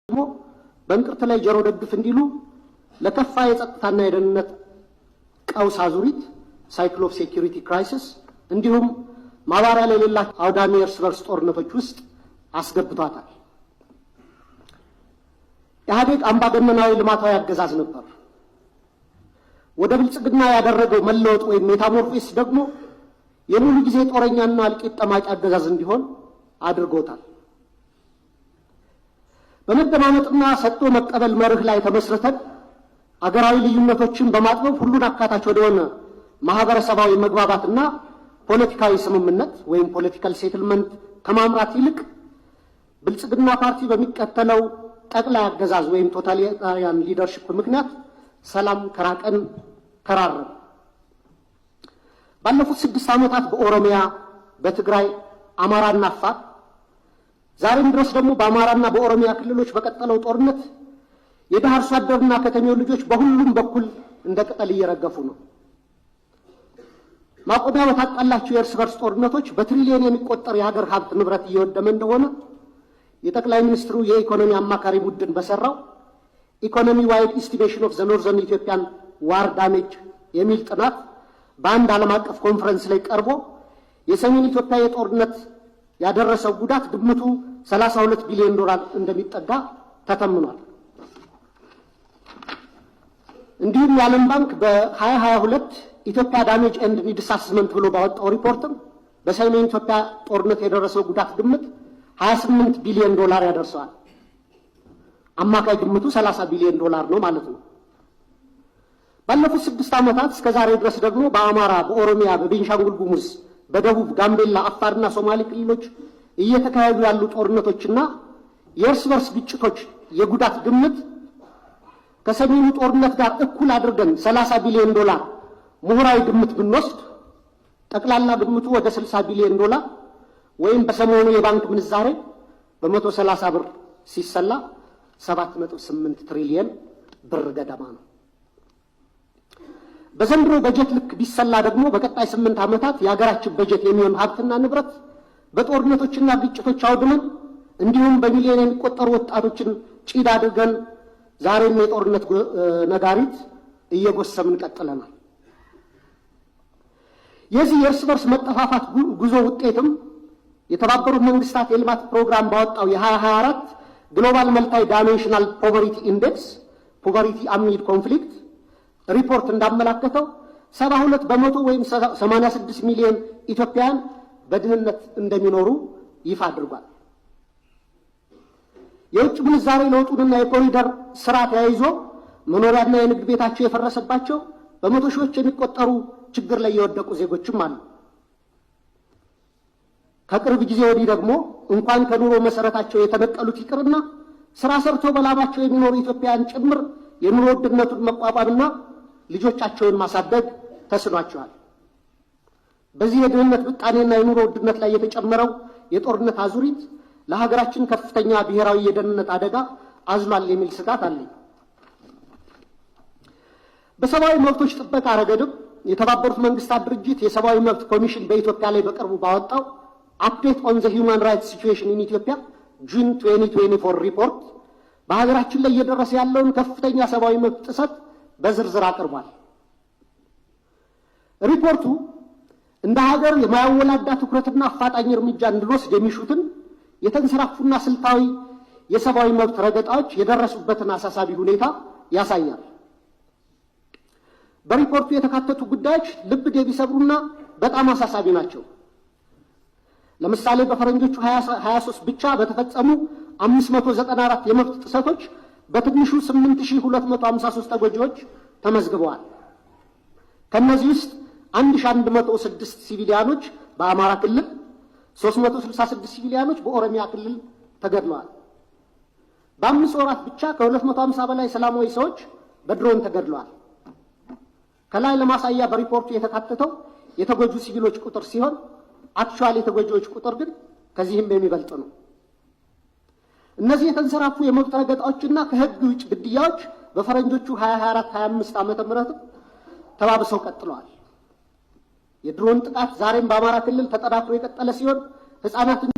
ደግሞ በእንቅርት ላይ ጆሮ ደግፍ እንዲሉ ለከፋ የጸጥታና የደህንነት ቀውስ አዙሪት ሳይክል ኦፍ ሴኩሪቲ ክራይሲስ እንዲሁም ማባሪያ ለሌላቸው አውዳሚ እርስ በርስ ጦርነቶች ውስጥ አስገብቷታል። ኢህአዴግ አምባገነናዊ ልማታዊ አገዛዝ ነበር። ወደ ብልጽግና ያደረገው መለወጥ ወይም ሜታሞርፎሲስ ደግሞ የሙሉ ጊዜ ጦረኛና እልቂት ጠማቂ አገዛዝ እንዲሆን አድርጎታል። በመደማመጥና ሰጥቶ መቀበል መርህ ላይ ተመስርተን አገራዊ ልዩነቶችን በማጥበብ ሁሉን አካታች ወደሆነ ማህበረሰባዊ መግባባትና ፖለቲካዊ ስምምነት ወይም ፖለቲካል ሴትልመንት ከማምራት ይልቅ ብልጽግና ፓርቲ በሚከተለው ጠቅላይ አገዛዝ ወይም ቶታሊታሪያን ሊደርሺፕ ምክንያት ሰላም ከራቀን ተራረም። ባለፉት 6 ዓመታት በኦሮሚያ፣ በትግራይ፣ አማራና አፋር ዛሬም ድረስ ደግሞ በአማራና በኦሮሚያ ክልሎች በቀጠለው ጦርነት የድሃ አርሶ አደርና ከተሜው ልጆች በሁሉም በኩል እንደ ቅጠል እየረገፉ ነው። ማቆሚያ በታጣላቸው የእርስ በርስ ጦርነቶች በትሪሊየን የሚቆጠር የሀገር ሀብት ንብረት እየወደመ እንደሆነ የጠቅላይ ሚኒስትሩ የኢኮኖሚ አማካሪ ቡድን በሰራው ኢኮኖሚ ዋይድ ኢስቲሜሽን ኦፍ ዘ ኖርዘርን ኢትዮጵያን ዋር ዳሜጅ የሚል ጥናት በአንድ ዓለም አቀፍ ኮንፈረንስ ላይ ቀርቦ የሰሜን ኢትዮጵያ የጦርነት ያደረሰው ጉዳት ግምቱ 32 ቢሊዮን ዶላር እንደሚጠጋ ተተምኗል። እንዲሁም የዓለም ባንክ በ2022 ኢትዮጵያ ዳሜጅ ኤንድ ኒድስ አሰስመንት ብሎ ባወጣው ሪፖርትም በሰሜን ኢትዮጵያ ጦርነት የደረሰው ጉዳት ግምት 28 ቢሊዮን ዶላር ያደርሰዋል። አማካይ ግምቱ 30 ቢሊዮን ዶላር ነው ማለት ነው። ባለፉት 6 ዓመታት እስከ ዛሬ ድረስ ደግሞ በአማራ፣ በኦሮሚያ፣ በቤንሻንጉል ጉሙዝ፣ በደቡብ ጋምቤላ፣ አፋርና ሶማሌ ክልሎች እየተካሄዱ ያሉ ጦርነቶችና የእርስ በርስ ግጭቶች የጉዳት ግምት ከሰሜኑ ጦርነት ጋር እኩል አድርገን 30 ቢሊዮን ዶላር ምሁራዊ ግምት ብንወስድ ጠቅላላ ግምቱ ወደ 60 ቢሊዮን ዶላር ወይም በሰሞኑ የባንክ ምንዛሬ በ130 ብር ሲሰላ 7.8 ትሪሊየን ብር ገደማ ነው። በዘንድሮ በጀት ልክ ቢሰላ ደግሞ በቀጣይ 8 ዓመታት የሀገራችን በጀት የሚሆን ሀብትና ንብረት በጦርነቶችና ግጭቶች አውድመን እንዲሁም በሚሊዮን የሚቆጠሩ ወጣቶችን ጭድ አድርገን ዛሬም የጦርነት ነጋሪት እየጎሰምን ቀጥለናል። የዚህ የእርስ በርስ መጠፋፋት ጉዞ ውጤትም የተባበሩት መንግስታት የልማት ፕሮግራም ባወጣው የ2024 ግሎባል መልታይ ዳይሜንሽናል ፖቨርቲ ኢንዴክስ ፖቨርቲ አሚድ ኮንፍሊክት ሪፖርት እንዳመላከተው 72 በመቶ ወይም 86 ሚሊዮን ኢትዮጵያውያን በድህነት እንደሚኖሩ ይፋ አድርጓል። የውጭ ምንዛሬ ለውጡንና የኮሪደር ስራ ተያይዞ መኖሪያና የንግድ ቤታቸው የፈረሰባቸው በመቶ ሺዎች የሚቆጠሩ ችግር ላይ የወደቁ ዜጎችም አሉ። ከቅርብ ጊዜ ወዲህ ደግሞ እንኳን ከኑሮ መሰረታቸው የተነቀሉት ይቅርና ስራ ሰርቶ በላባቸው የሚኖሩ ኢትዮጵያውያን ጭምር የኑሮ ውድነቱን መቋቋምና ልጆቻቸውን ማሳደግ ተስኗቸዋል። በዚህ የድህነት ብጣኔና የኑሮ ውድነት ላይ የተጨመረው የጦርነት አዙሪት ለሀገራችን ከፍተኛ ብሔራዊ የደህንነት አደጋ አዝሏል የሚል ስጋት አለኝ። በሰብአዊ መብቶች ጥበቃ ረገድም የተባበሩት መንግስታት ድርጅት የሰብአዊ መብት ኮሚሽን በኢትዮጵያ ላይ በቅርቡ ባወጣው አፕዴት ኦን ዘ ሂውማን ራይትስ ሲቹዌሽን ኢን ኢትዮጵያ ጁን 2024 ሪፖርት በሀገራችን ላይ እየደረሰ ያለውን ከፍተኛ ሰብአዊ መብት ጥሰት በዝርዝር አቅርቧል። ሪፖርቱ እንደ ሀገር የማያወላዳ ትኩረትና አፋጣኝ እርምጃ እንድንወስድ የሚሹትን የተንሰራፉና ስልታዊ የሰብአዊ መብት ረገጣዎች የደረሱበትን አሳሳቢ ሁኔታ ያሳያል። በሪፖርቱ የተካተቱ ጉዳዮች ልብ የሚሰብሩና በጣም አሳሳቢ ናቸው። ለምሳሌ በፈረንጆቹ 2023 ብቻ በተፈጸሙ 594 የመብት ጥሰቶች በትንሹ 8253 ተጎጂዎች ተመዝግበዋል። ከነዚህ ውስጥ 1106 ሲቪሊያኖች በአማራ ክልል፣ 366 ሲቪሊያኖች በኦሮሚያ ክልል ተገድለዋል። በ5 ወራት ብቻ ከ250 በላይ ሰላማዊ ሰዎች በድሮን ተገድለዋል። ከላይ ለማሳያ በሪፖርቱ የተካተተው የተጎጁ ሲቪሎች ቁጥር ሲሆን አክቹዋሊ የተጎጂዎች ቁጥር ግን ከዚህም የሚበልጥ ነው። እነዚህ የተንሰራፉ የመብት ረገጣዎችና ከህግ ውጭ ግድያዎች በፈረንጆቹ 2024-25 ዓመተ ምህረት ተባብሰው ቀጥለዋል። የድሮን ጥቃት ዛሬም በአማራ ክልል ተጠናክሮ የቀጠለ ሲሆን ህፃናትን